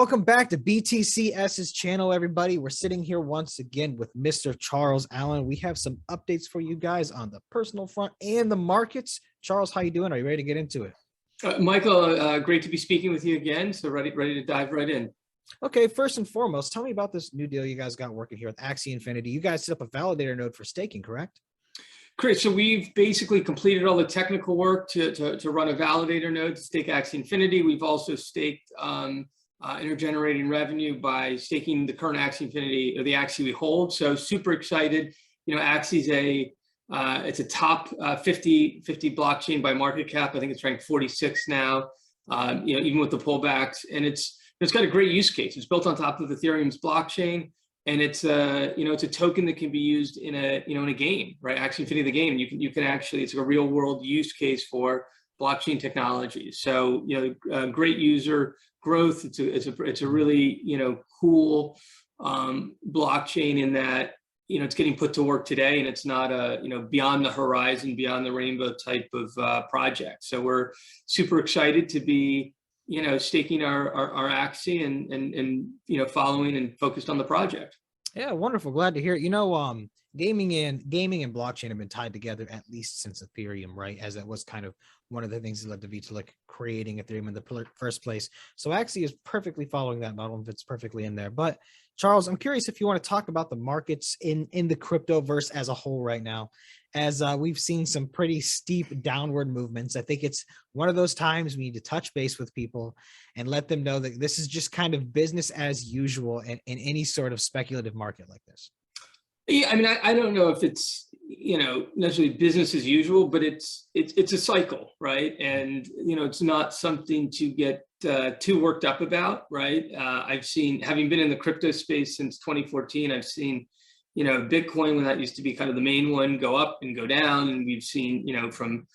Welcome back to BTCS's channel, everybody. We're sitting here once again with Mr. Charles Allen. We have some updates for you guys on the personal front and the markets. Charles, how you doing? Are you ready to get into it? Michael, great to be speaking with you again. So ready to dive right in. Okay, first and foremost, tell me about this new deal you guys got working here with Axie Infinity. You guys set up a validator node for staking, correct? Great. So we've basically completed all the technical work to run a validator node to stake Axie Infinity. We've also staked intergenerating revenue by staking the current Axie Infinity, or the Axie we hold. So super excited. You know, Axie's it's a top 50 blockchain by market cap. I think it's ranked 46 now. You know, even with the pullbacks, and it's got a great use case. It's built on top of Ethereum's blockchain, and it's it's a token that can be used in a game, right? Axie Infinity, the game. You can actually, it's a real world use case for blockchain technology. So great user growth. It's a really cool blockchain in that it's getting put to work today, and it's not a beyond the horizon, beyond the rainbow type of project. So we're super excited to be staking our Axie and following and focused on the project. Yeah, wonderful. Glad to hear it. Gaming and blockchain have been tied together at least since Ethereum, right? As that was kind of one of the things that led to Vitalik creating Ethereum in the first place. So Axie is perfectly following that model and fits perfectly in there. But Charles, I'm curious if you want to talk about the markets in the cryptoverse as a whole right now, as we've seen some pretty steep downward movements. I think it's one of those times we need to touch base with people and let them know that this is just kind of business as usual in any sort of speculative market like this. Yeah, I mean, I don't know if it's necessarily business as usual, but it's a cycle, right? And it's not something to get too worked up about, right? I've seen, having been in the crypto space since 2014, I've seen Bitcoin, when that used to be kind of the main one, go up and go down, and we've seen from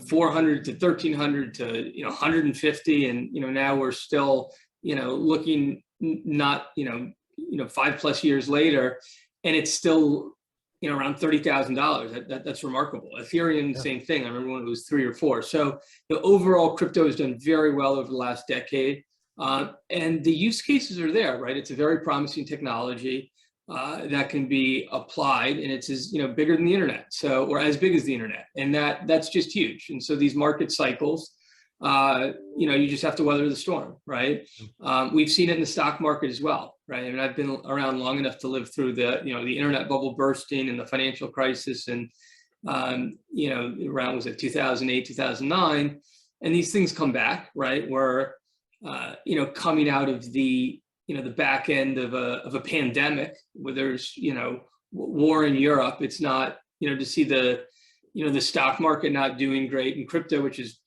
400 to 1300 to 150, and now we're still looking not 5+ years later, and it's still around $30,000. That's remarkable. Ethereum, yeah. Same thing. I remember when it was 3 or 4. So the overall crypto has done very well over the last decade, and the use cases are there, right? It's a very promising technology that can be applied, and it's as bigger than the internet, or as big as the internet, and that's just huge. And so these market cycles, you just have to weather the storm, right? We've seen it in the stock market as well, right? I mean, I've been around long enough to live through the the internet bubble bursting and the financial crisis, and around, was it 2008, 2009, and these things come back, right? Where coming out of the the back end of a pandemic, where there's war in Europe, it's not to see the the stock market not doing great, and crypto, which is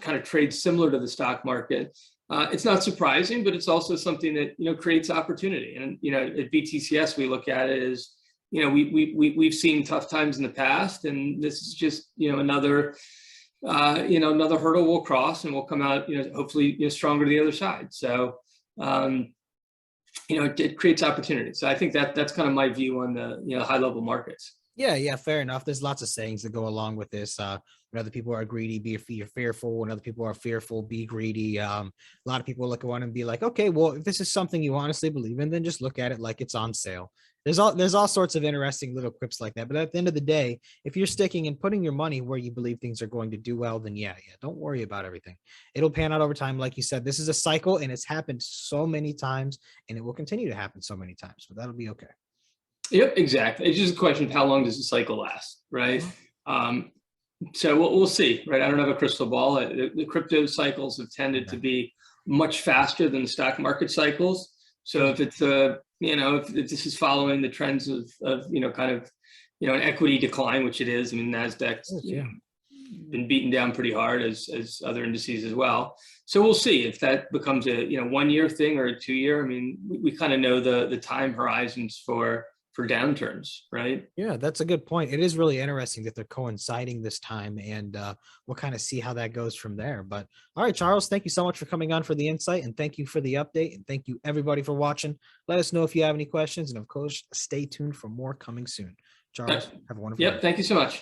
kind of trades similar to the stock market. It's not surprising, but it's also something that creates opportunity. And at BTCS, we look at it as we've seen tough times in the past, and this is just another another hurdle we'll cross, and we'll come out hopefully stronger to the other side. So it creates opportunity. So I think that's kind of my view on the high level markets. Yeah, fair enough. There's lots of sayings that go along with this. When other people are greedy, be fearful. When other people are fearful, be greedy. A lot of people look at one and be like, okay, well, if this is something you honestly believe in, then just look at it like it's on sale. There's all sorts of interesting little quips like that. But at the end of the day, if you're sticking and putting your money where you believe things are going to do well, then yeah, don't worry about everything. It'll pan out over time. Like you said, this is a cycle, and it's happened so many times, and it will continue to happen so many times, but that'll be okay. Yep, exactly. It's just a question of how long does the cycle last, right? So we'll see, right? I don't have a crystal ball. The crypto cycles have tended to be much faster than the stock market cycles. So if it's if this is following the trends of kind of an equity decline, which it is. I mean, Nasdaq's been beaten down pretty hard, as other indices as well. So we'll see if that becomes a 1-year thing or a 2-year. I mean, we kind of know the time horizons for downturns, right? Yeah, that's a good point. It is really interesting that they're coinciding this time, and we'll kind of see how that goes from there. But all right, Charles, thank you so much for coming on for the insight, and thank you for the update, and thank you everybody for watching. Let us know if you have any questions, and of course, stay tuned for more coming soon. Charles, have a wonderful day. Thank you so much.